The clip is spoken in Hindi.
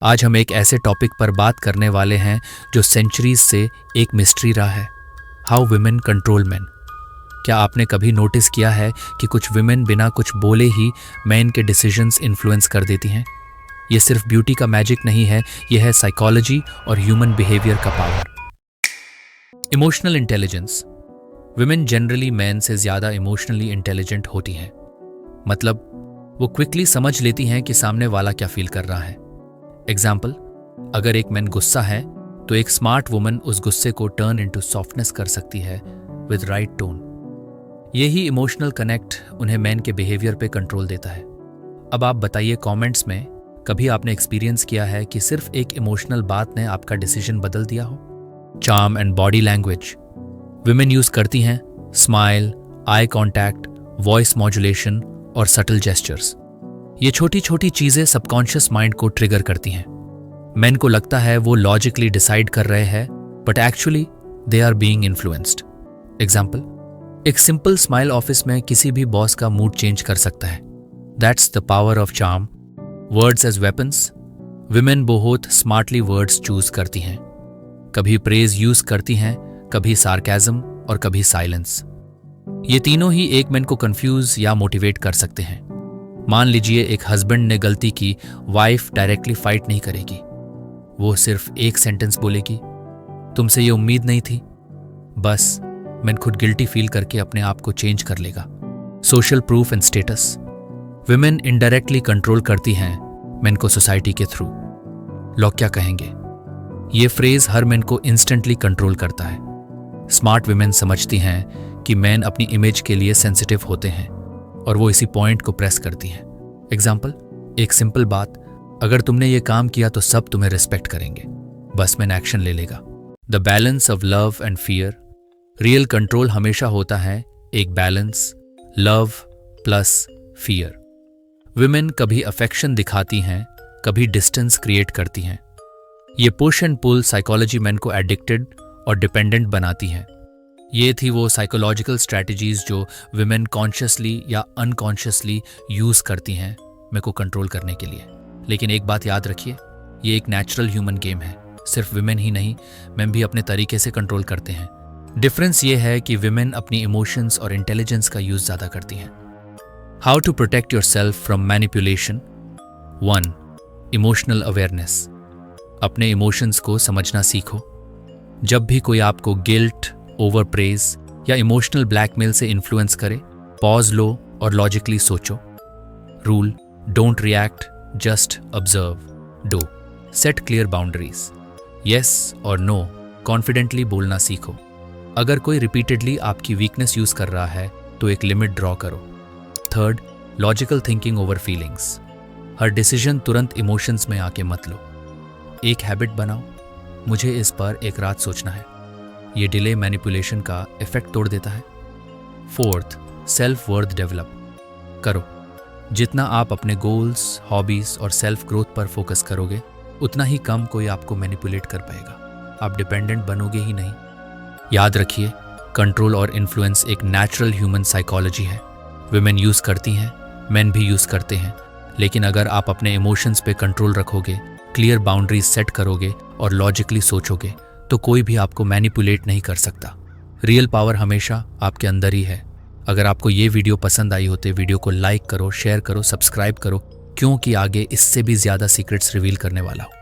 आज हम एक ऐसे टॉपिक पर बात करने वाले हैं जो सेंचुरीज से एक मिस्ट्री रहा है, हाउ वुमेन कंट्रोल मैन। क्या आपने कभी नोटिस किया है कि कुछ वुमेन बिना कुछ बोले ही मैन के डिसीजंस इन्फ्लुएंस कर देती हैं? ये सिर्फ ब्यूटी का मैजिक नहीं है, यह है साइकोलॉजी और ह्यूमन बिहेवियर का power. Emotional intelligence. Women generally man से ज्यादा इमोशनली इंटेलिजेंट होती हैं। मतलब वो क्विकली समझ लेती हैं कि सामने वाला क्या फील कर रहा है। एग्जाम्पल, अगर एक मैन गुस्सा है तो एक स्मार्ट वुमन उस गुस्से को टर्न इनटू सॉफ्टनेस कर सकती है विद राइट टोन। यही इमोशनल कनेक्ट उन्हें मैन के बिहेवियर पे कंट्रोल देता है। अब आप बताइए कमेंट्स में, कभी आपने एक्सपीरियंस किया है कि सिर्फ एक इमोशनल बात ने आपका डिसीजन बदल दिया हो? Charm and body language. Women use करती हैं smile, eye contact, voice modulation और सटल जेस्चर्स। ये छोटी छोटी चीजें सबकॉन्शियस माइंड को ट्रिगर करती हैं। मेन को लगता है वो लॉजिकली डिसाइड कर रहे हैं, but actually they are being influenced. Example, एक सिंपल स्माइल ऑफिस में किसी भी बॉस का मूड चेंज कर सकता है। That's the power of charm. Words as weapons. Women बहुत स्मार्टली वर्ड्स चूज करती हैं। कभी प्रेज यूज करती हैं, कभी सार्केज्म और कभी साइलेंस। ये तीनों ही एक मैन को कंफ्यूज या मोटिवेट कर सकते हैं। मान लीजिए एक हस्बैंड ने गलती की, वाइफ डायरेक्टली फाइट नहीं करेगी, वो सिर्फ एक सेंटेंस बोलेगी, तुमसे ये उम्मीद नहीं थी। बस मैन खुद गिल्टी फील करके अपने आप को चेंज कर लेगा। Social proof and status. Women indirectly control करती हैं मैन को सोसाइटी के थ्रू। लोग क्या कहेंगे, ये फ्रेज हर मैन को इंस्टेंटली कंट्रोल करता है। स्मार्ट विमेन समझती हैं कि मैन अपनी इमेज के लिए सेंसिटिव होते हैं और वो इसी पॉइंट को प्रेस करती हैं। एग्जाम्पल, एक सिंपल बात, अगर तुमने ये काम किया तो सब तुम्हें रिस्पेक्ट करेंगे, बस मैन एक्शन ले लेगा। The balance of love and fear. Real control हमेशा होता है एक balance, love plus fear. Women कभी अफेक्शन दिखाती हैं, कभी डिस्टेंस क्रिएट करती हैं। ये push and pull psychology man को एडिक्टेड और डिपेंडेंट बनाती है। ये थी वो साइकोलॉजिकल स्ट्रैटेजीज जो विमेन कॉन्शियसली या अनकॉन्शियसली यूज करती हैं मेरे को कंट्रोल करने के लिए। लेकिन एक बात याद रखिए, ये एक नेचुरल ह्यूमन गेम है। सिर्फ विमेन ही नहीं, मैन भी अपने तरीके से कंट्रोल करते हैं। डिफरेंस ये है कि विमेन अपनी इमोशंस और इंटेलिजेंस का यूज ज्यादा करती हैं। How to protect yourself from manipulation. 1. Emotional awareness. अपने इमोशंस को समझना सीखो। जब भी कोई आपको गिल्ट, ओवर प्रेज या इमोशनल ब्लैकमेल से इन्फ्लुएंस करे, पॉज लो और लॉजिकली सोचो। Rule, don't react, just observe. Do, set clear boundaries. Yes और नो कॉन्फिडेंटली बोलना सीखो। अगर कोई रिपीटेडली आपकी वीकनेस यूज कर रहा है तो एक लिमिट ड्रॉ करो। 3. Logical thinking over feelings. हर डिसीजन तुरंत इमोशंस में आके मत लो। एक हैबिट बनाओ, मुझे इस पर एक रात सोचना है। ये डिले मैनिपुलेशन का इफेक्ट तोड़ देता है। 4. सेल्फ वर्थ डेवलप करो। जितना आप अपने गोल्स, हॉबीज और सेल्फ ग्रोथ पर फोकस करोगे, उतना ही कम कोई आपको मैनिपुलेट कर पाएगा। आप डिपेंडेंट बनोगे ही नहीं। याद रखिए, कंट्रोल और इन्फ्लुएंस एक नेचुरल ह्यूमन साइकोलॉजी है। विमेन यूज करती हैं, मेन भी यूज करते हैं, लेकिन अगर आप अपने इमोशंस पे कंट्रोल रखोगे, क्लियर बाउंड्रीज सेट करोगे और लॉजिकली सोचोगे, तो कोई भी आपको मैनिपुलेट नहीं कर सकता। रियल पावर हमेशा आपके अंदर ही है। अगर आपको ये वीडियो पसंद आई हो तो वीडियो को लाइक करो, शेयर करो, सब्सक्राइब करो, क्योंकि आगे इससे भी ज्यादा सीक्रेट्स रिवील करने वाला हूं।